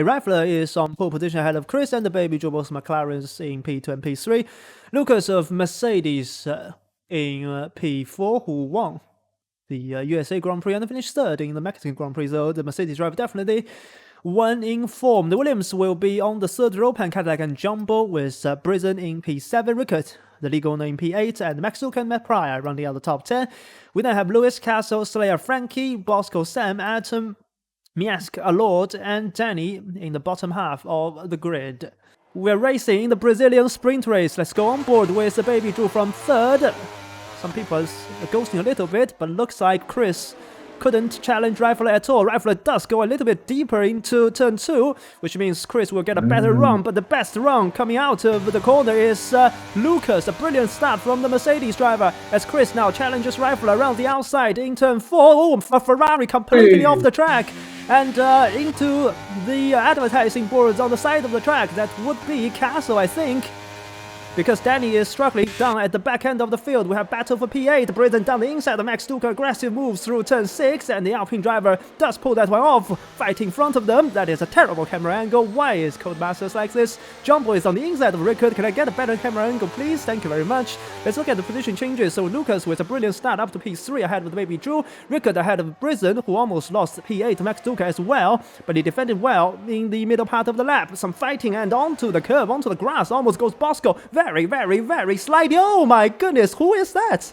Rifler is on pole position ahead of Chris and TheBabyDrew, both McLarens in P2 and P3. Lucas of Mercedes in P4, who won the USA Grand Prix and finished third in the Mexican Grand Prix, so the Mercedes driver definitely one in form. The Williams will be on the third row, Cadillac and Jumbo, with Brisin in P7, Rickert, the league owner, in P8, and Max Duca and Matt Pryor rounding out the top 10. We then have Lewis, Castle, Slayer, Frankie, Bosco, Sam, Atom, Miask, Allord, and Danny in the bottom half of the grid. We're racing the Brazilian sprint race. Let's go on board with TheBabyDrew from third. Some people are ghosting a little bit, but looks like Chris couldn't challenge Rifler at all. Rifler does go a little bit deeper into turn 2, which means Chris will get a better run, but the best run coming out of the corner is Lucas. A brilliant start from the Mercedes driver as Chris now challenges Rifler around the outside in turn 4. Oh, a Ferrari completely off the track and into the advertising boards on the side of the track. That would be Castle, I think, because Danny is struggling down at the back end of the field. We have battle for P8. Brisin down the inside. The Max Duca aggressive moves through turn 6, and the Alpine driver does pull that one off, fighting in front of them. That is a terrible camera angle. Why is Codemasters like this? Jumbo is on the inside of Rickert. Can I get a better camera angle, please? Thank you very much. Let's look at the position changes. So Lucas with a brilliant start up to P3 ahead of TheBabyDrew. Rickert ahead of Brisin, who almost lost P8 to Max Duca as well, but he defended well in the middle part of the lap. Some fighting and onto the curb, onto the grass. Almost goes Bosco. Very, very, very slidey. Oh my goodness, who is that?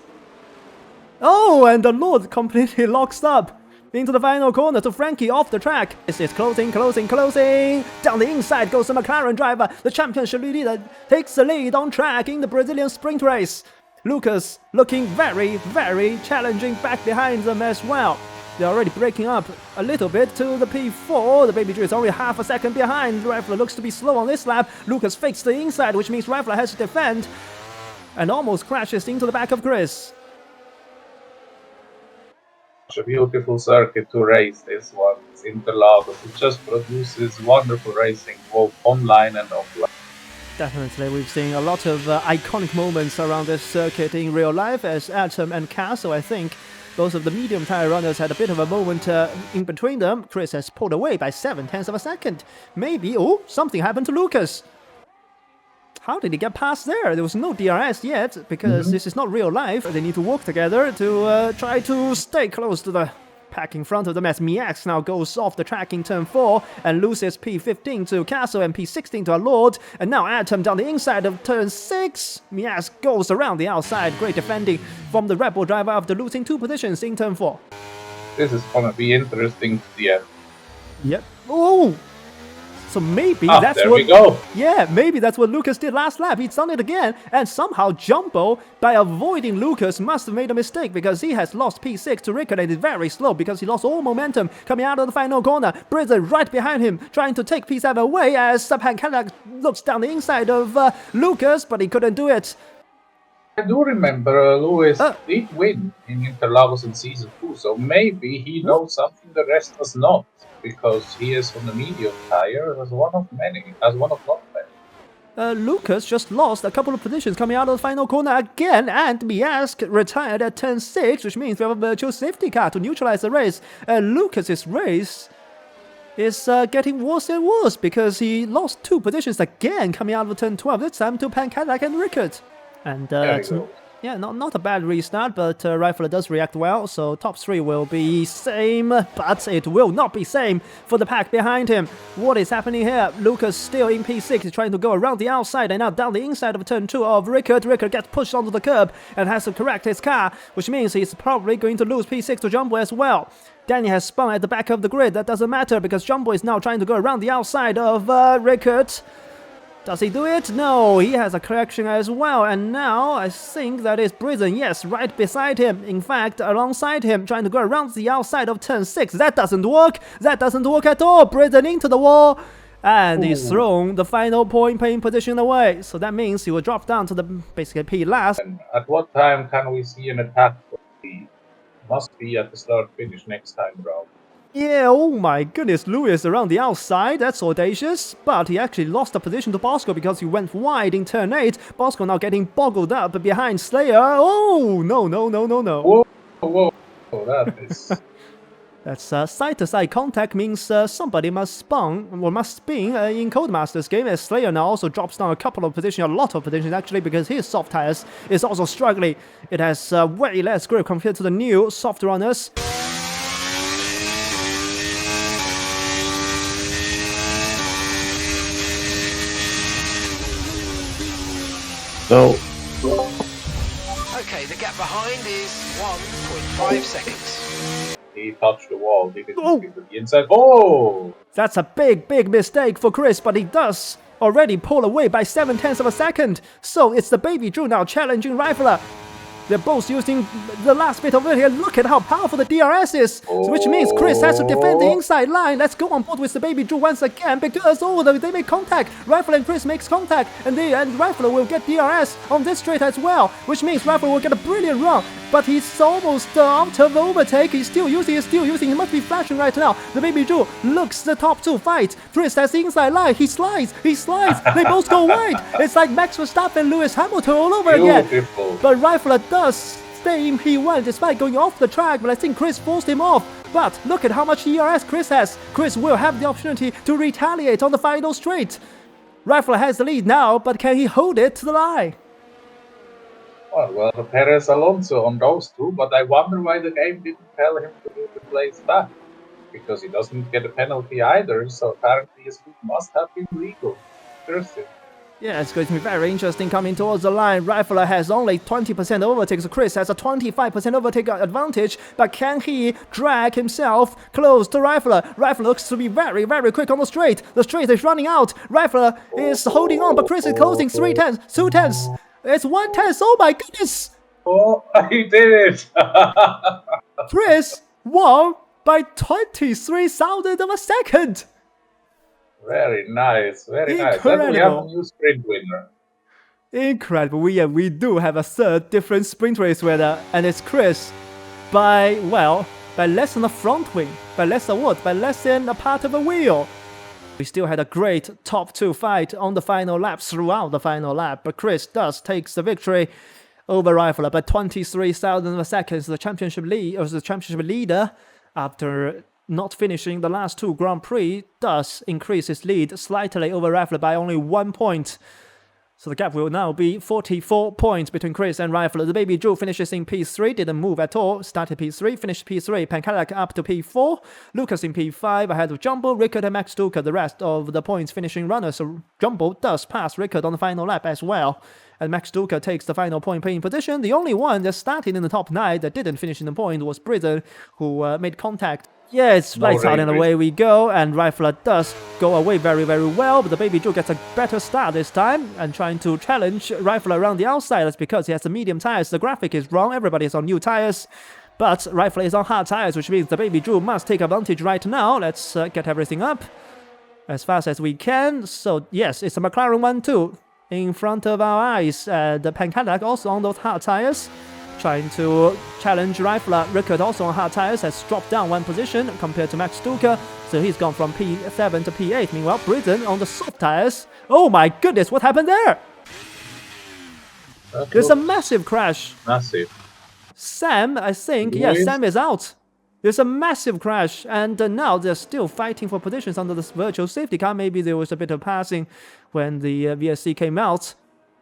Oh, and the Lord completely locks up into the final corner to Frankie off the track. This is closing. Down the inside goes the McLaren driver. The championship leader takes the lead on track in the Brazilian sprint race. Lucas looking very, very challenging back behind them as well. They're already breaking up a little bit to the P4. TheBabyDrew is only half a second behind. Rifler looks to be slow on this lap. Lucas fakes the inside, which means Rifler has to defend and almost crashes into the back of Chris. Such a beautiful circuit to race this one. It's Interlagos. It just produces wonderful racing both online and offline. Definitely, we've seen a lot of iconic moments around this circuit in real life, as Atom and Castle, I think, both of the medium tire runners had a bit of a moment in between them. Chris has pulled away by 0.7 of a second. Maybe, oh, something happened to Lucas. How did he get past there? There was no DRS yet, because this is not real life. They need to work together to try to stay close to the pack in front of them, as Miax now goes off the track in turn 4 and loses P15 to Castle and P16 to Allord. And now Atom down the inside of turn 6. Miax goes around the outside. Great defending from the Red Bull driver after losing 2 positions in turn 4. This is gonna be interesting to the end. Yep. Oh! So maybe that's there what... we go. Yeah, maybe that's what Lucas did last lap. He's done it again, and somehow Jumbo, by avoiding Lucas, must have made a mistake, because he has lost P6 to Rickert and is very slow because he lost all momentum coming out of the final corner. Brisin right behind him, trying to take P7 away as Cadillac looks down the inside of Lucas, but he couldn't do it. I do remember Lewis did win in Interlagos in Season 2, so maybe he knows something the rest does not, because he is on the medium tire as one of not many. Lucas just lost a couple of positions coming out of the final corner again, and Miask retired at turn 6, which means we have a virtual safety car to neutralize the race. Lucas's race is getting worse and worse, because he lost 2 positions again coming out of turn 12, this time to Cadillac and Rickert. And yeah, not a bad restart, but Rifler does react well, so top 3 will be same, but it will not be same for the pack behind him. What is happening here? Lucas still in P6, he's trying to go around the outside and now down the inside of turn 2 of Rickert. Rickert gets pushed onto the curb and has to correct his car, which means he's probably going to lose P6 to Jumbo as well. Danny has spun at the back of the grid. That doesn't matter, because Jumbo is now trying to go around the outside of Rickert. Does he do it? No, he has a correction as well, and now I think that is Brisin, yes, right beside him, in fact, alongside him, trying to go around the outside of turn 6. That doesn't work at all. Brisin into the wall, and he's thrown the final point paying position away, so that means he will drop down to the basically P last. And at what time can we see an attack? Must be at the start-finish next time around. Yeah, oh my goodness, Lewis around the outside, that's audacious, but he actually lost the position to Bosco because he went wide in turn 8. Bosco now getting boggled up behind Slayer. Oh, no. Whoa, that is... That's side-to-side contact means somebody must spawn or must spin in Codemaster's game. As Slayer now also drops down a couple of positions, a lot of positions actually, because his soft tires is also struggling. It has way less grip compared to the new soft runners. So, okay, the gap behind is 1.5 seconds. He touched the wall, he didn't get to the inside. Oh! That's a big mistake for Chris, but he does already pull away by 0.7 of a second. So it's the TheBabyDrew now challenging Rifler. They're both using the last bit of it here. Look at how powerful the DRS is, which means Chris has to defend the inside line. Let's go on board with the TheBabyDrew once again, because they make contact. Rifle and Chris makes contact, and Rifle will get DRS on this straight as well, which means Rifle will get a brilliant run. But he's almost out of overtake. He's still using. He must be flashing right now. The TheBabyDrew looks the top two fight. Chris has the inside line. He slides. They both go wide. It's like Max Verstappen and Lewis Hamilton all over again. But Rifle does stay in P1 despite going off the track, but I think Chris forced him off. But look at how much DRS Chris has. Chris will have the opportunity to retaliate on the final straight. Rifle has the lead now, but can he hold it to the line? Well, Perez Alonso on those two, but I wonder why the game didn't tell him to do the place back. Because he doesn't get a penalty either, so apparently his move must have been legal. Interesting. Yeah, it's going to be very interesting coming towards the line. Rifler has only 20% overtake, so Chris has a 25% overtake advantage, but can he drag himself close to Rifler? Rifler looks to be very quick on the straight. The straight is running out. Rifler is holding on, but Chris is closing 3 tenths, 2 tenths. It's 1 tenth. Oh my goodness! Oh, he did it! Chris won by 23 thousandths of a second. Very nice, very nice. And we have a new sprint winner. Incredible. We do have a third different sprint race winner, and it's Chris by less than a front wing. By less than what? By less than a part of a wheel. We still had a great top two fight on the final laps throughout the final lap, but Chris does takes the victory over Rifler by 23 thousandths of a second. The championship leader, after not finishing the last two Grand Prix, does increase his lead slightly over Rifler by only 1 point. So the gap will now be 44 points between Chris and Rifler. The TheBabyDrew finishes in P3, didn't move at all, started P3, finished P3, Pancadillac up to P4, Lucas in P5 ahead of Jumbo, Rickard and Max Duca, the rest of the points finishing runners. So Jumbo does pass Rickard on the final lap as well. And Max Duca takes the final point paying position. The only one that started in the top 9 that didn't finish in the point was Brisin, who made contact. Yeah, it's lights out and away we go, and Rifler does go away very well, but the TheBabyDrew gets a better start this time, and trying to challenge Rifler around the outside. That's because he has the medium tires. The graphic is wrong, everybody is on new tires, but Rifler is on hard tires, which means the TheBabyDrew must take advantage right now. Let's get everything up as fast as we can. So yes, it's a McLaren 1-2 in front of our eyes. The Pancadillac also on those hard tires, trying to challenge Rifler. Rickard also on hard tires has dropped down 1 position compared to Max Duca, so he's gone from P7 to P8. Meanwhile, Brisin on the soft tires. Oh my goodness, what happened there? There's a massive crash. Massive. Sam, I think, yes, Sam is out. There's a massive crash, and now they're still fighting for positions under this virtual safety car. Maybe there was a bit of passing when the VSC came out.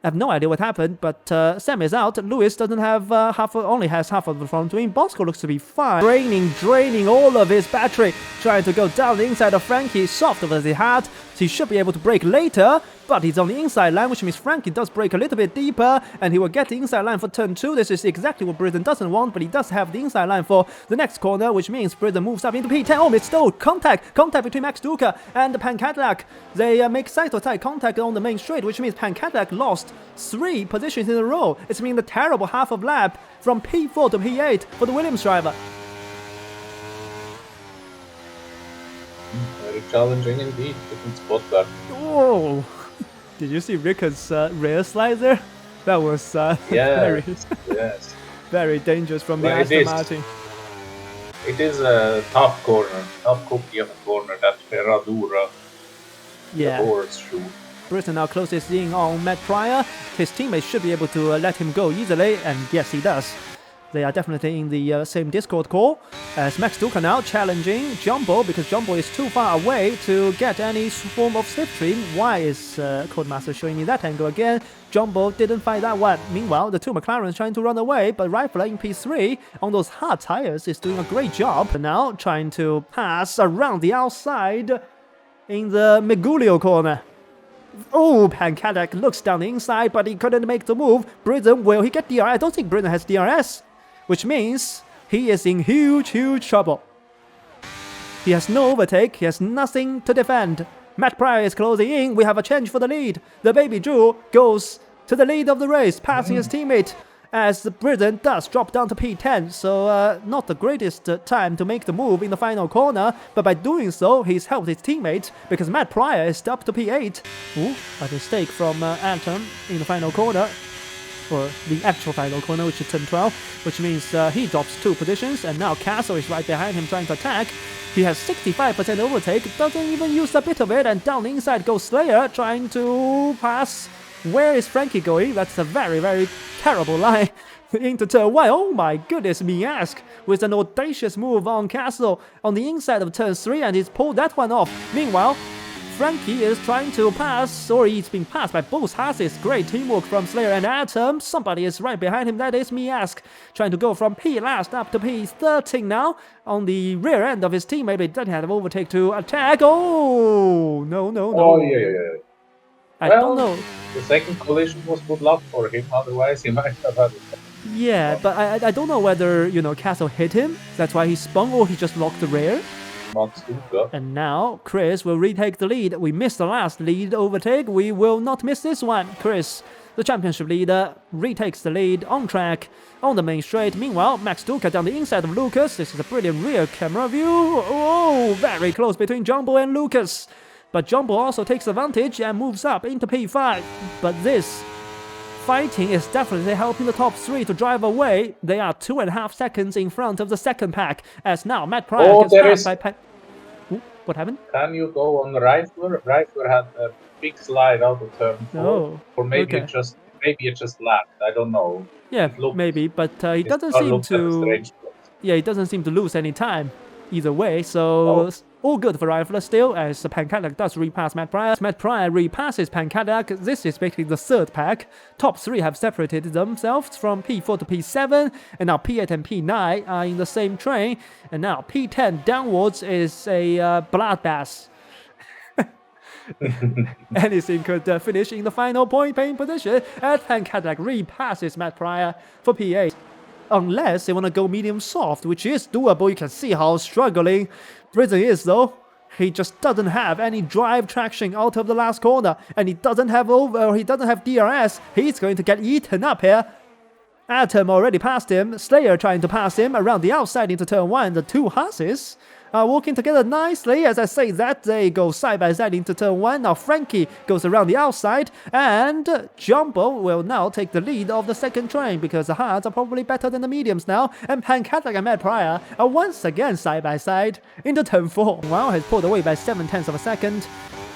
I have no idea what happened, but Sam is out. Lewis doesn't have only has half of the front wing. Bosco looks to be fine. Draining all of his battery, trying to go down the inside of Frankie. Soft as he had, so he should be able to brake later, but he's on the inside line, which means Frankie does brake a little bit deeper, and he will get the inside line for turn 2. This is exactly what Brisin doesn't want, but he does have the inside line for the next corner, which means Brisin moves up into P10. Oh, it's still contact between Max Duca and the Pancadillac. They make side-to-side contact on the main straight, which means Pancadillac lost 3 positions in a row. It's been the terrible half of lap from P4 to P8 for the Williams driver. Very challenging indeed. Didn't spot that. Oh, did you see Rickard's rear slide there? That was yes. very dangerous from the Aston Martin. It is a tough corner, tough cookie of a corner, that Ferradura, the horse shoe. Brisin now closes in on Matt Pryor. His teammates should be able to let him go easily, and yes, he does. They are definitely in the same Discord call. As Max Duca now challenging Jumbo because Jumbo is too far away to get any form of slipstream. Why is Codemaster showing me that angle again? Jumbo didn't find that one. Meanwhile, the two McLarens trying to run away, but Rifler in P3 on those hard tires is doing a great job. Now trying to pass around the outside in the Megulio corner. Oh, Pancadac looks down the inside, but he couldn't make the move. Brisin, will he get DRS? I don't think Brisin has DRS, which means he is in huge trouble. He has no overtake, he has nothing to defend. Matt Pryor is closing in, we have a change for the lead. TheBabyDrew goes to the lead of the race, passing his teammate, as Brisin does drop down to P10, so not the greatest time to make the move in the final corner, but by doing so, he's helped his teammate, because Matt Pryor is up to P8. Ooh, a mistake from Atom in the final corner, or the actual final corner, which is turn 12, which means he drops 2 positions, and now Castle is right behind him trying to attack. He has 65% overtake, doesn't even use a bit of it, and down the inside goes Slayer, trying to pass. Where is Frankie going? That's a very terrible line into turn 1. Oh my goodness, Miask with an audacious move on Castle on the inside of turn 3, and he's pulled that one off. Meanwhile, Frankie is trying to pass, or he's being passed by both Hases. Great teamwork from Slayer and Atom. Somebody is right behind him, that is Miask, trying to go from P last up to P13 now on the rear end of his teammate, but he doesn't have overtake to attack. Oh, no. Oh, yeah. I don't know. The second collision was good luck for him, otherwise he might have had it. Yeah, but I don't know whether, Castle hit him, that's why he spun, or he just locked the rear. And now, Chris will retake the lead. We missed the last lead overtake, we will not miss this one. Chris, the championship leader, retakes the lead on track, on the main straight. Meanwhile, Max Duca down the inside of Lucas. This is a brilliant rear camera view. Oh, very close between Jumbo and Lucas. But Jumbo also takes advantage and moves up into P5. But this fighting is definitely helping the top 3 to drive away. They are 2.5 seconds in front of the second pack. As now Matt Pryor gets passed by Ooh, what happened? Can you go on Rifler? Rifler had a big slide out of turn 4. Oh, or maybe okay. it just lagged. I don't know. Yeah, maybe, but he doesn't seem to. Yeah, he doesn't seem to lose any time either way. So all good for Rifler still, as Pancadac does repass Matt Pryor. Matt Pryor repasses Pancadac. This is basically the third pack. Top 3 have separated themselves from P4 to P7, and now P8 and P9 are in the same train. And now P10 downwards is a bloodbath. Anything could finish in the final point-paying position as Pancadac repasses Matt Pryor for P8. Unless they want to go medium-soft, which is doable. You can see how struggling Brisin is, though. He just doesn't have any drive traction out of the last corner, and he doesn't have DRS. He's going to get eaten up here. Atom already passed him. Slayer trying to pass him around the outside into turn 1. The two Hases are working together nicely. As I say that, they go side by side into turn 1. Now Frankie goes around the outside, and Jumbo will now take the lead of the second train because the hards are probably better than the mediums now. And Pancadac and Matt Pryor are once again side by side into turn 4. Wow, has pulled away by 0.7 of a second.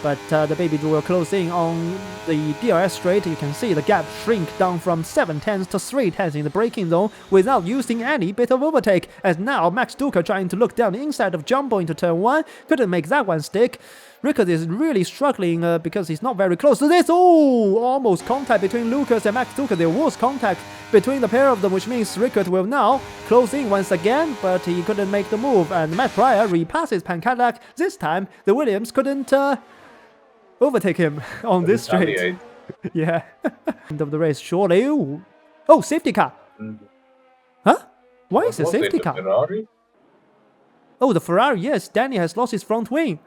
But TheBabyDrew will close in on the DRS straight. You can see the gap shrink down from 0.7 to 0.3 in the braking zone without using any bit of overtake. As now Max Duca trying to look down the inside of Jumbo into turn 1. Couldn't make that one stick. Rickard is really struggling because he's not very close to this. Oh, almost contact between Lucas and Max Duca. There was contact between the pair of them, which means Rickard will now close in once again, but he couldn't make the move. And Matt Pryor repasses Pancadac. This time, the Williams couldn't overtake him on this straight. Yeah. End of the race, surely. Ooh. Oh, safety car. Huh? Why is it safety car? Ferrari? Oh, the Ferrari, yes. Danny has lost his front wing.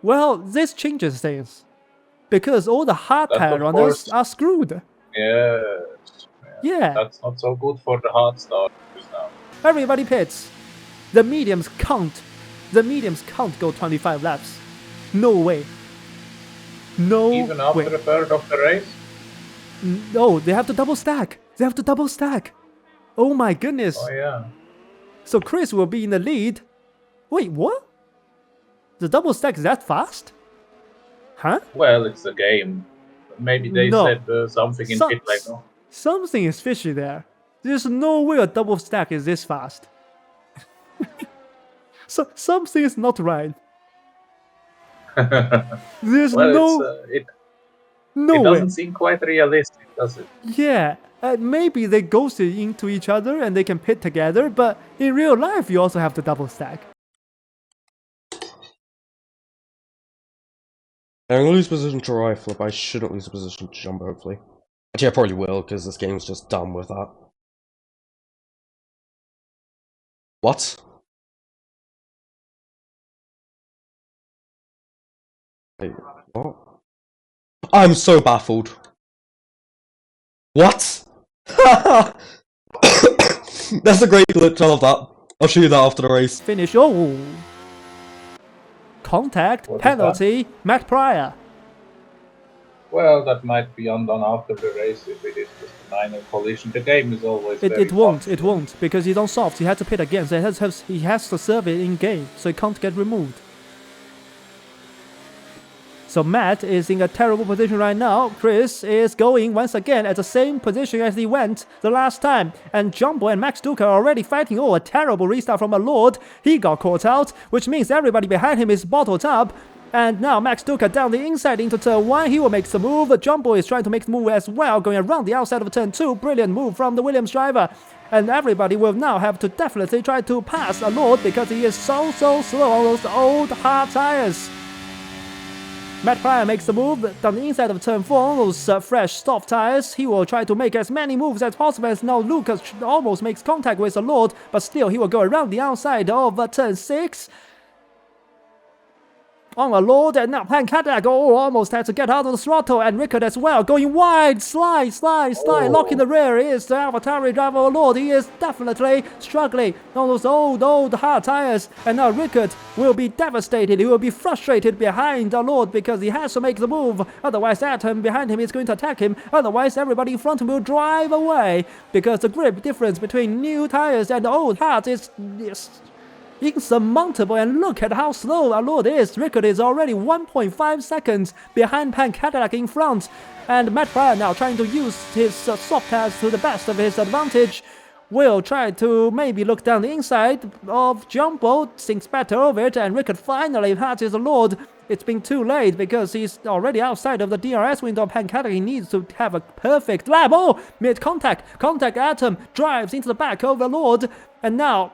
Well, this changes things. Because all the hard tire runners are screwed. Yes. Yeah. That's not so good for the hard starters now. Everybody pits. The mediums can't go 25 laps. No way. No Even after a third of the race? No, they have to double stack. Oh my goodness. Oh yeah. So Chris will be in the lead. Wait, what? The double stack is that fast? Huh? Well, it's a game. Maybe they said something in pit lane. No? Something is fishy there. There's no way a double stack is this fast. So something is not right. There's it no way. doesn't seem quite realistic, does it? Yeah, maybe they ghosted into each other and they can pit together, but in real life you also have to double stack. I'm gonna lose position to rifle, but I shouldn't lose position to jump, hopefully. Actually, I probably will, because this game's just done with that. What? Wait, what? I'm so baffled. What? That's a great glitch, I love that. I'll show you that after the race. Finish. Oh! Contact, What is penalty, Matt Pryor. Well, that might be undone after the race if it is just a minor collision. The game is always It won't, because he's on soft. He had to pit again, so he has to serve it in game, so it can't get removed. So Matt is in a terrible position right now. Chris is going once again at the same position as he went the last time. And Jumbo and Max Duca are already fighting. Oh, a terrible restart from a Lord. He got caught out, which means everybody behind him is bottled up. And now Max Duca down the inside into turn 1. He will make the move. Jumbo is trying to make the move as well, going around the outside of turn 2. Brilliant move from the Williams driver. And everybody will now have to definitely try to pass a Lord because he is so slow on those old hard tires. Matt Pryor makes the move down the inside of turn 4, those fresh soft tires. He will try to make as many moves as possible as now Lucas almost makes contact with the Lord, but still he will go around the outside of turn 6. On a Lord, and now Pan Cadillac almost had to get out of the throttle, and Rickard as well, going wide, slide, locking the rear is the AlphaTauri driver Lord. He is definitely struggling on those old hard tires, and now Rickard will be devastated. He will be frustrated behind the Lord because he has to make the move, otherwise Atom behind him is going to attack him, otherwise everybody in front of him will drive away, because the grip difference between new tires and old hards is insurmountable, and look at how slow our Lord is. Rickard is already 1.5 seconds behind Pan Cadillac in front, and Matt Pryor now trying to use his soft tires to the best of his advantage. Will try to maybe look down the inside of Jumbo, thinks better of it, and Rickard finally has his Lord. It's been too late because he's already outside of the DRS window of Pan Cadillac. He needs to have a perfect lap. Oh, mid-contact. Atom drives into the back of the Lord, and now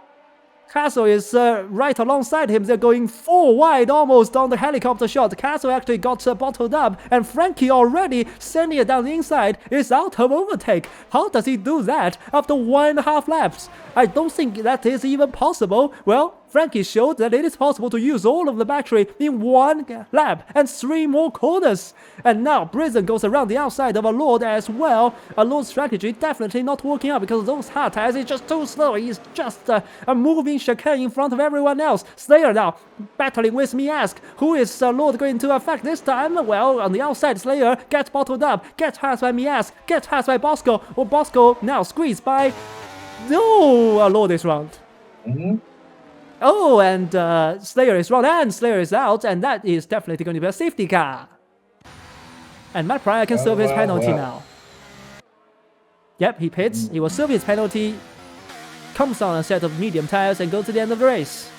Castle is right alongside him. They're going 4 wide almost on the helicopter shot. Castle actually got bottled up, and Frankie already sending it down the inside is out of overtake. How does he do that after 1.5 laps? I don't think that is even possible. Well, Frankie showed that it is possible to use all of the battery in 1 lap and 3 more corners. And now Brisin goes around the outside of a Lord as well. A Lord's strategy definitely not working out because those hard tires is just too slow. He's just a moving chicane in front of everyone else. Slayer now battling with Miask. Who is Lord going to affect this time? Well, on the outside, Slayer gets bottled up, gets passed by Miask, gets passed by Bosco. Or Bosco now squeezed by... No, Lord is round. Oh, and Slayer is wrong, and Slayer is out, and that is definitely going to be a safety car. And Matt Pryor can serve his penalty now. Yep, he pits. He will serve his penalty, comes on a set of medium tires, and go to the end of the race.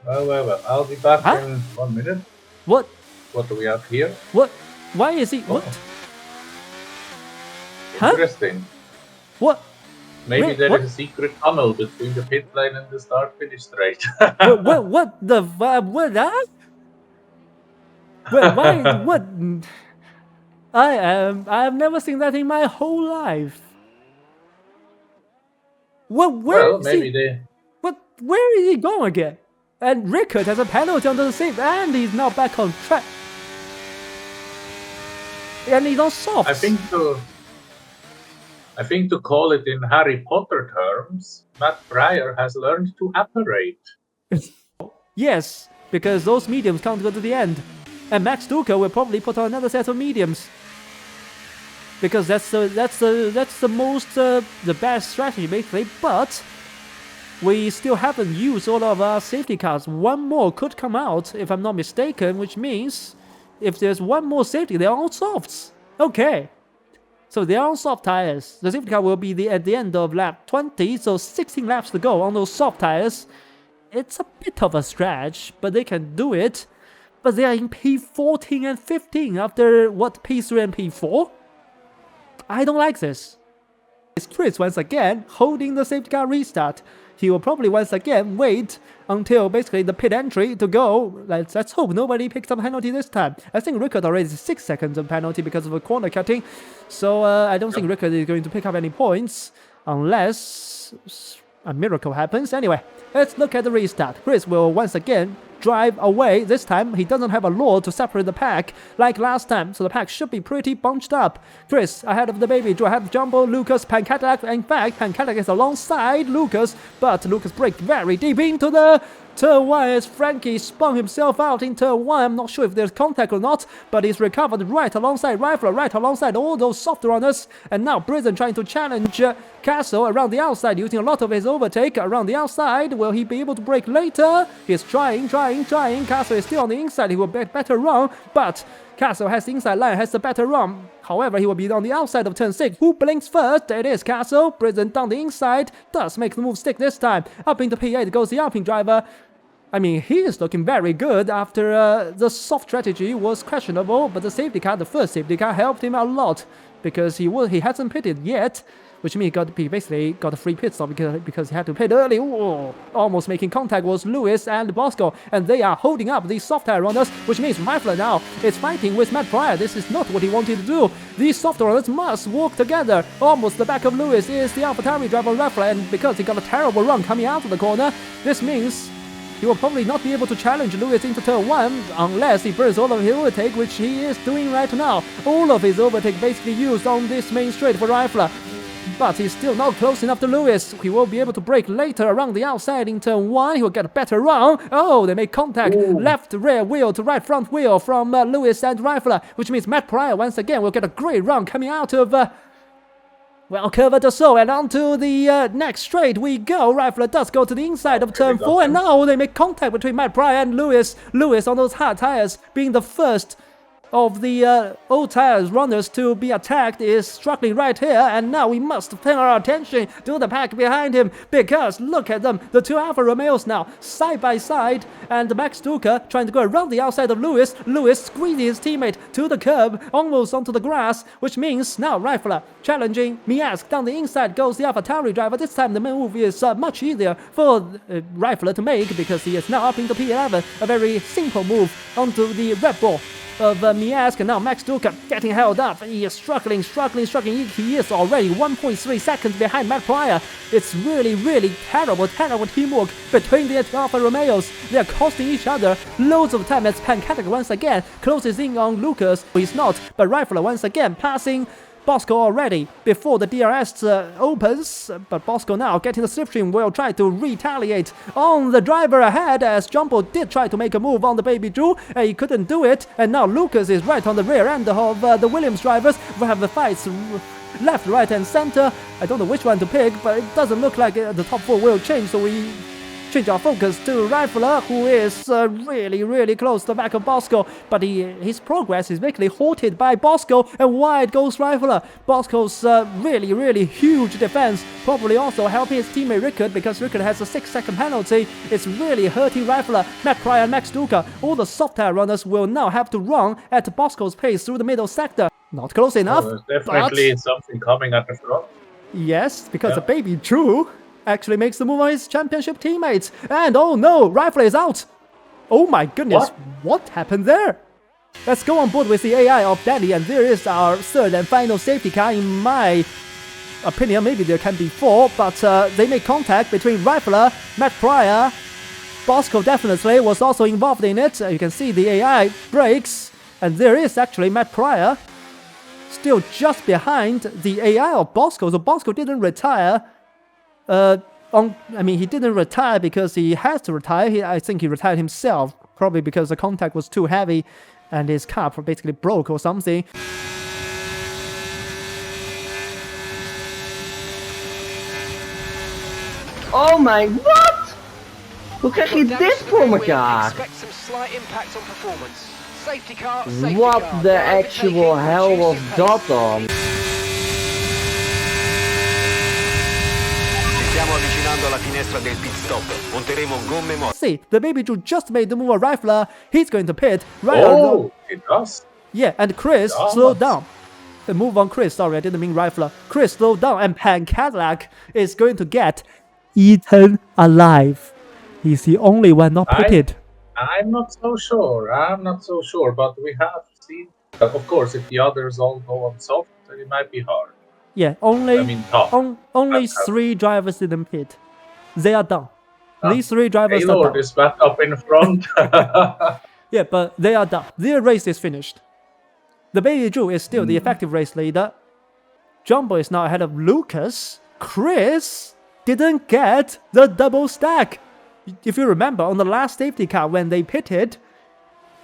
Well, I'll be back in 1 minute. What? What do we have here? What? Why is he... What? Huh? Interesting. What? Maybe there is a secret tunnel between the pit lane and the start-finish straight. what the... what that? Why? What? I have never seen that in my whole life. Where is he going again? And Rickard has a penalty under the seat, and he's now back on track. And he's on soft. I think to call it in Harry Potter terms, Matt Pryor has learned to apparate. Yes, because those mediums can't go to the end. And Max Duca will probably put on another set of mediums. Because that's the best strategy basically, but we still haven't used all of our safety cars. One more could come out, if I'm not mistaken, which means if there's one more safety, they're all softs. Okay, So they are on soft tires. The safety car will be at the end of lap 20, so 16 laps to go on those soft tires. It's a bit of a stretch, but they can do it. But they are in P14 and 15 after, what, P3 and P4? I don't like this. It's Chris once again holding the safety car restart. He will probably once again wait until basically the pit entry to go. Let's hope nobody picks up a penalty this time. I think Rickard already 6 seconds of penalty because of a corner cutting. So I don't think Rickard is going to pick up any points unless a miracle happens. Anyway, let's look at the restart. Chris will once again drive away. This time he doesn't have a law to separate the pack like last time, so the pack should be pretty bunched up. Chris ahead of the BabyDrew, ahead of Jumbo, Lucas, Pancatac. In fact, Pancatac is alongside Lucas, but Lucas braked very deep into the turn 1 as Frankie spun himself out in turn 1. I'm not sure if there's contact or not, but he's recovered right alongside Rifler, right alongside all those soft runners. And now Brisin trying to challenge Castle around the outside, using a lot of his overtake around the outside. Will he be able to brake later? He's trying. Castle is still on the inside. He will get better run, but Castle has the inside line, has the better run. However, he will be on the outside of turn 6. Who blinks first? It is Castle. Brisin down the inside. Does make the move stick this time. Up into P8 goes the Alpine driver. I mean, he is looking very good after the soft strategy was questionable, but the safety car, the first safety car, helped him a lot because he hasn't pitted yet, which means he basically got a free pit stop because he had to pit early. Ooh, almost making contact was Lewis and Bosco, and they are holding up these soft tire runners, which means Rifler now is fighting with Matt Pryor. This is not what he wanted to do. These soft runners must work together. Almost the back of Lewis is the AlphaTauri driver Rifler, and because he got a terrible run coming out of the corner, this means he will probably not be able to challenge Lewis into turn 1 unless he burns all of his overtake, which he is doing right now. All of his overtake basically used on this main straight for Rifler. But he's still not close enough to Lewis. He will be able to brake later around the outside in turn 1. He will get a better run. Oh, they make contact. Ooh. Left rear wheel to right front wheel from Lewis and Rifler, which means Matt Pryor once again will get a great run coming out of well, Curva de Sol, and onto the next straight we go. Rifler does go to the inside of turn 4, and now they make contact between Matt Pryor and Lewis. Lewis on those hard tires, being the first of the old tires runners to be attacked, is struggling right here, and now we must pay our attention to the pack behind him, because look at them, the two Alfa Romeos now side by side, and Max Duca trying to go around the outside of Lewis. Lewis squeezing his teammate to the curb, almost onto the grass, which means now Rifler challenging Miask. Down the inside goes the AlphaTauri driver. This time the move is much easier for Rifler to make, because he is now up into P11, a very simple move onto the Red Bull of Miask, and now Max Duca getting held up. He is struggling. He is already 1.3 seconds behind Matt Pryor. It's really terrible teamwork between the Alfa Romeos. They are costing each other loads of time as Pancatac once again closes in on Lucas. He's not, but Rifler once again passing Bosco already before the DRS opens, but Bosco now getting the slipstream will try to retaliate on the driver ahead, as Jumbo did try to make a move on the BabyDrew and he couldn't do it, and now Lucas is right on the rear end of the Williams drivers. We have the fights left, right and center. I don't know which one to pick, but it doesn't look like the top 4 will change, so we change our focus to Rifler, who is really close to the back of Bosco, but his progress is basically halted by Bosco, and wide goes Rifler. Bosco's really huge defense probably also helping his teammate Rickard, because Rickard has a 6-second penalty. It's really hurting Rifler. Matt Pryor and Max Duca, all the soft tire runners will now have to run at Bosco's pace through the middle sector. Not close enough. There's definitely something coming at the front. Yes, because the BabyDrew actually makes the move on his championship teammates. And oh no, Rifler is out. Oh my goodness, what happened there? Let's go on board with the AI of Danny, and there is our third and final safety car. In my opinion, maybe there can be 4, but they make contact between Rifler, Matt Pryor. Bosco definitely was also involved in it. You can see the AI brakes, and there is actually Matt Pryor still just behind the AI of Bosco. So Bosco didn't retire. He didn't retire because he has to retire. I think he retired himself, probably because the contact was too heavy and his car basically broke or something. Oh my, what? Hoe krijg je dit voor elkaar? What the actual hell was dat dan? stiamo avvicinando alla finestra del pit stop. Monteremo gomme molle. See, TheBabyDrew just made the move on Rifler. He's going to pit right on. Oh, it does. Yeah, and Chris Does. slowed down. The move on Chris, sorry, I didn't mean Rifler. Chris slowed down, and Pan Cadillac is going to get eaten alive. He's the only one not pitted. I'm not so sure. But we have seen. But of course, if the others all go on soft, then it might be hard. Yeah, only I mean, tough. only 3 drivers didn't pit. They are done. These 3 drivers are Gaylord done. is back up in front. Yeah, but they are done. Their race is finished. TheBabyDrew is still the effective race leader. Jumbo is now ahead of Lucas. Chris didn't get the double stack. If you remember, on the last safety car when they pitted,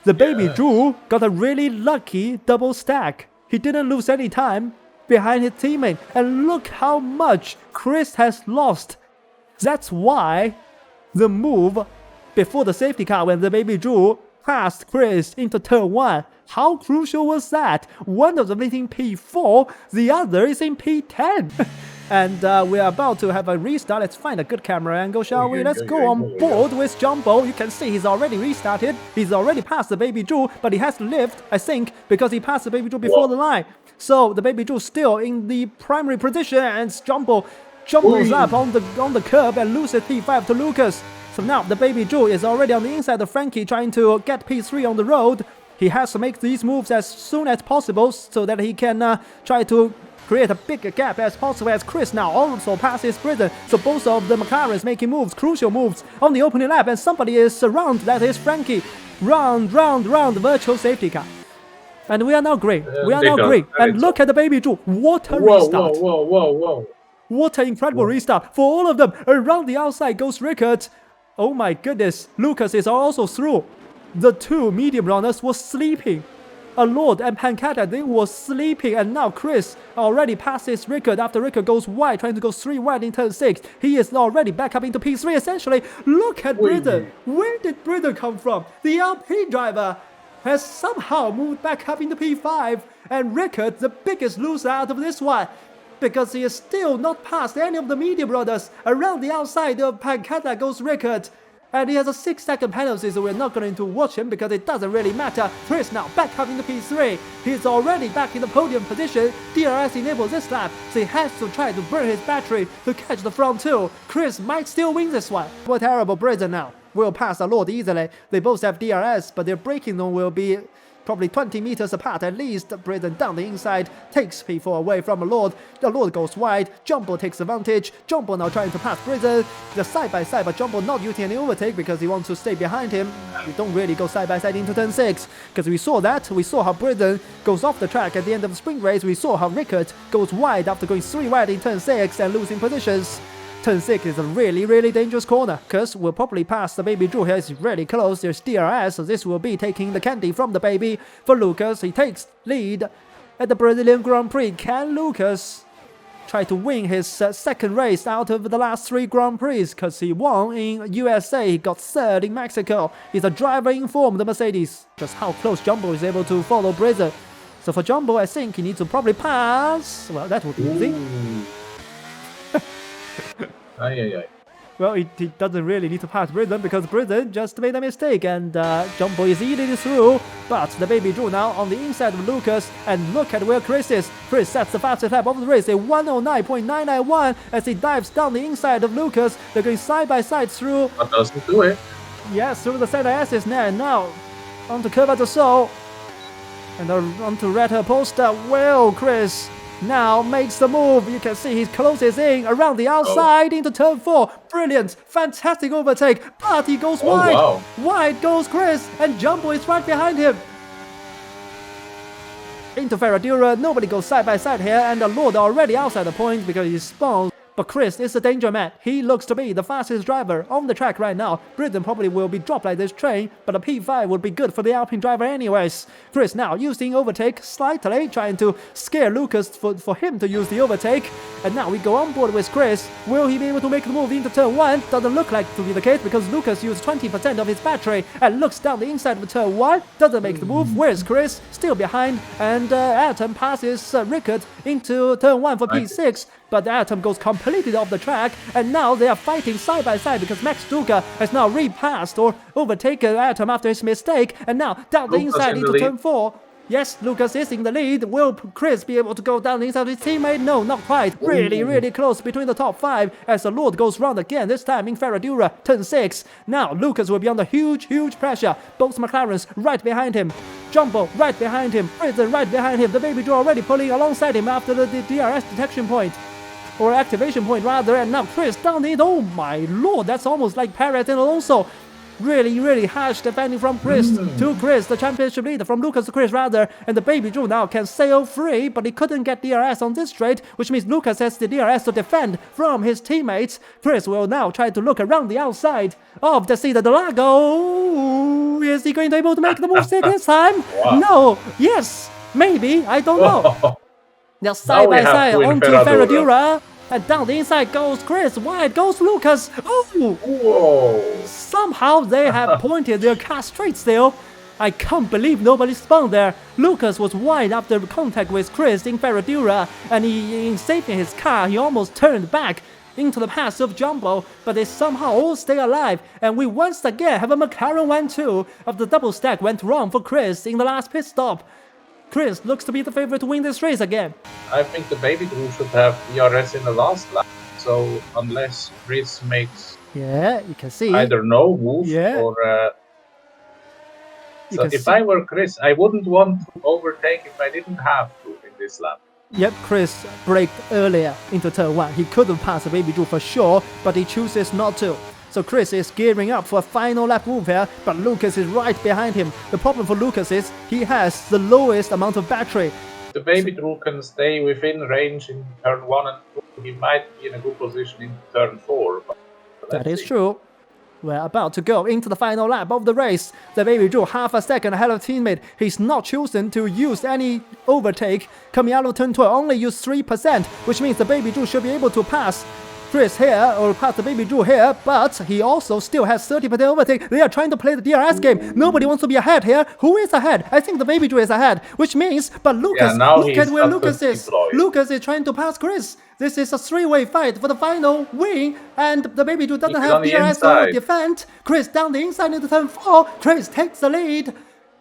TheBabyDrew got a really lucky double stack. He didn't lose any time behind his teammate. And look how much Chris has lost. That's why the move before the safety car when TheBabyDrew passed Chris into turn 1. How crucial was that? One of them is in P4, the other is in P10. And we are about to have a restart. Let's find a good camera angle, shall we? Let's go on board with Jumbo. You can see he's already restarted. He's already passed TheBabyDrew, but he has to lift, I think, because he passed TheBabyDrew before the line. So TheBabyDrew still in the primary position, and Jumbo jumbles up on the curb and loses P5 to Lucas. So now TheBabyDrew is already on the inside of Frankie, trying to get P3 on the road. He has to make these moves as soon as possible so that he can try to create a big gap as possible, as Chris now also passes Brisin. So both of the McLarens making moves, crucial moves on the opening lap, and somebody is around. That is Frankie. Round, virtual safety car. And we are now green. And look at TheBabyDrew. What a restart. Whoa. What an incredible restart for all of them. Around the outside goes Rickard. Oh my goodness. Lucas is also through. The 2 medium runners were sleeping. Lord and Pancata, they were sleeping, and now Chris already passes Rickard after Rickard goes wide, trying to go 3 wide in turn 6. He is already back up into P3 essentially. Look at Brisin. Where did Brisin come from? The LP driver has somehow moved back up into P5, and Rickard, the biggest loser out of this one, because he is still not past any of the medium runners. Around the outside of Pancata goes Rickard. And he has a 6-second penalty, so we're not going to watch him because it doesn't really matter. Chris now back up into P3. He's already back in the podium position. DRS enables this lap, so he has to try to burn his battery to catch the front 2. Chris might still win this one. What terrible Brisin now. Will pass Lord easily. They both have DRS, but their braking zone will be probably 20 meters apart at least. Brisin down the inside, takes P4 away from Lord. The Lord goes wide, Jumbo takes advantage. Jumbo now trying to pass Brisin. They're side by side, but Jumbo not using any overtake because he wants to stay behind him. We don't really go side by side into turn 6, because we saw that. We saw how Brisin goes off the track at the end of the sprint race. We saw how Rickard goes wide after going 3 wide in turn 6 and losing positions. Turn 6 is a really dangerous corner, because we'll probably pass TheBabyDrew here. It's really close. There's DRS, so this will be taking the candy from the baby. For Lucas, he takes lead at the Brazilian Grand Prix. Can Lucas try to win his second race out of the last 3 Grand Prix? Because he won in USA, he got 3rd in Mexico. He's a driver in form, the Mercedes. Just how close Jumbo is able to follow Brisin. So for Jumbo, I think he needs to probably pass. Well, that would be easy. Well, he doesn't really need to pass Brisin because Brisin just made a mistake, and Jumbo is eating through. But TheBabyDrew now on the inside of Lucas, and look at where Chris is. Chris sets the fastest lap of the race, a 109.991 as he dives down the inside of Lucas. They're going side by side through. That doesn't do it. Yes, through the center S's now onto Curva de Sol and onto Reta Posta. Well, Chris now makes the move. You can see he closes in around the outside into turn 4. Brilliant, fantastic overtake, but he goes wide. Wow. Wide goes Chris, and Jumbo is right behind him. Into Ferradura, nobody goes side by side here, and the Lord already outside the point because he spawns. But Chris is the danger man. He looks to be the fastest driver on the track right now. Brisin probably will be dropped like this train, but a P5 would be good for the Alpine driver anyways. Chris now using overtake slightly, trying to scare Lucas for him to use the overtake. And now we go on board with Chris. Will he be able to make the move into turn 1? Doesn't look like to be the case because Lucas used 20% of his battery and looks down the inside of turn 1. Doesn't make the move. Where's Chris? Still behind. And Ayrton passes Rickard into turn 1 for P6. but Atom goes completely off the track, and now they are fighting side by side because Max Duca has now repassed or overtaken Atom after his mistake, and now down the Lucas inside in the into lead. turn 4. Yes, Lucas is in the lead. Will Chris be able to go down the inside of his teammate? No, not quite. Really close between the top 5 as the Lord goes round again, this time in Ferradura, turn 6. Now, Lucas will be under huge pressure. Both McLarens right behind him. Jumbo right behind him. Brisin right behind him. The BabyDrew already pulling alongside him after the DRS detection point. Or activation point rather, and now Chris down the... Oh my lord, that's almost like Perez and Alonso. Really harsh defending from Chris to Chris, the championship leader, from Lucas to Chris rather, and the BabyDrew now can sail free, but he couldn't get DRS on this straight, which means Lucas has the DRS to defend from his teammates. Chris will now try to look around the outside of the Cida del Lago. Is he going to be able to make the move this time? Wow. No. Yes. Maybe. I don't know. Now side by side onto Ferradura. And down the inside goes Chris, wide goes Lucas. Oh! Whoa! Somehow they have pointed their car straight still. I can't believe nobody spun there. Lucas was wide after contact with Chris in Ferradura, and in saving his car, he almost turned back into the path of Jumbo, but they somehow all stay alive, and we once again have a McLaren 1-2 of the double stack went wrong for Chris in the last pit stop. Chris looks to be the favorite to win this race again. I think the BabyDrew should have DRS in the last lap. So unless Chris makes Yeah, you can see. either no move or so if I were Chris, I wouldn't want to overtake if I didn't have to in this lap. Yep, Chris braked earlier into turn 1. He could have passed the BabyDrew for sure, but he chooses not to. So Chris is gearing up for a final lap move here, but Lucas is right behind him. The problem for Lucas is he has the lowest amount of battery. The BabyDrew can stay within range in turn 1 and 2. He might be in a good position in turn 4. But That is true. We're about to go into the final lap of the race. The BabyDrew half a second ahead of teammate. He's not chosen to use any overtake. Coming out of turn 12, only use 3%, which means the BabyDrew should be able to pass Chris here, or pass the BabyDrew here, but he also still has 30% overtake. They are trying to play the DRS game. Nobody wants to be ahead here. Who is ahead? I think the BabyDrew is ahead, which means, but Lucas, look at where Lucas is. Lucas is trying to pass Chris. This is a three-way fight for the final win, and the BabyDrew doesn't have DRS to defend. Chris down the inside into turn 4. Chris takes the lead,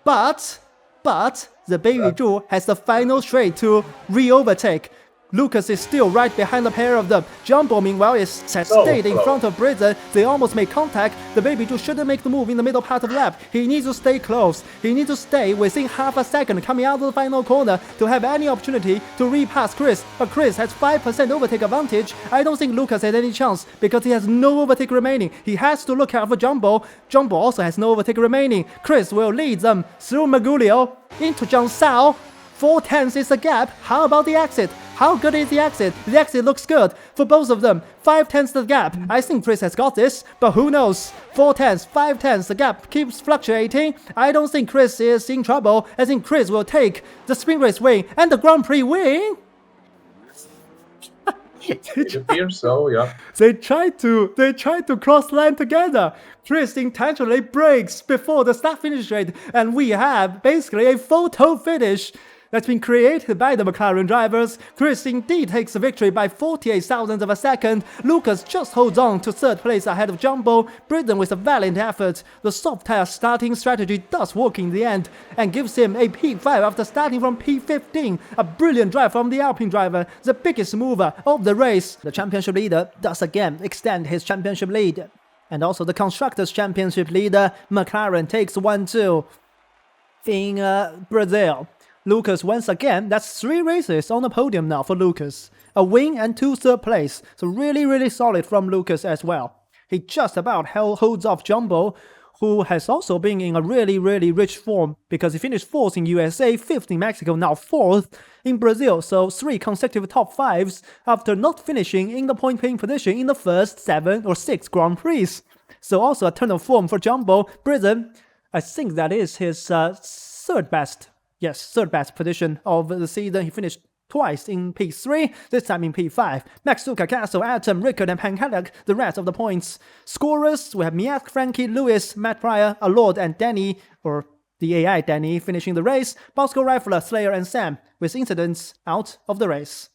but the BabyDrew has the final straight to re-overtake. Lucas is still right behind the pair of them. Jumbo, meanwhile, has stayed in front of Brisin. They almost made contact. The BabyDrew shouldn't make the move in the middle part of the lap. He needs to stay close. He needs to stay within half a second coming out of the final corner to have any opportunity to repass Chris. But Chris has 5% overtake advantage. I don't think Lucas has any chance because he has no overtake remaining. He has to look out for Jumbo. Jumbo also has no overtake remaining. Chris will lead them through Magulio into Zhang Sao. 4/10 is the gap. How about the exit? How good is the exit? The exit looks good for both of them. 5/10 the gap. I think Chris has got this, but who knows? 4/10, 5/10, the gap keeps fluctuating. I don't think Chris is in trouble. I think Chris will take the sprint race win and the Grand Prix win. It appears so, yeah. They tried to cross line together. Chris intentionally brakes before the start-finish straight, and we have basically a photo finish that's been created by the McLaren drivers. Chris indeed takes the victory by 48 thousandths of a second. Lucas just holds on to third place ahead of Jumbo. Brisin with a valiant effort. The soft tire starting strategy does work in the end and gives him a P5 after starting from P15. A brilliant drive from the Alpine driver, the biggest mover of the race. The championship leader does again extend his championship lead. And also the Constructors' Championship leader, McLaren, takes 1-2 in Brazil. Lucas once again, that's 3 races on the podium now for Lucas. A win and 2 third place. So really solid from Lucas as well. He just about holds off Jumbo, who has also been in a really rich form because he finished 4th in USA, 5th in Mexico, now 4th in Brazil. So 3 consecutive top 5s after not finishing in the point-paying position in the first 7 or 6 Grand Prix. So also a turn of form for Jumbo. Brisin, I think that is his third best position of the season. He finished twice in P3, this time in P5. Max Duca, Castle, Atom, Rickard, and Pankadek, the rest of the points scorers. We have Miak, Frankie, Lewis, Matt Pryor, Alord, and Danny, or the AI Danny, finishing the race. Bosco Rifler, Slayer, and Sam, with incidents out of the race.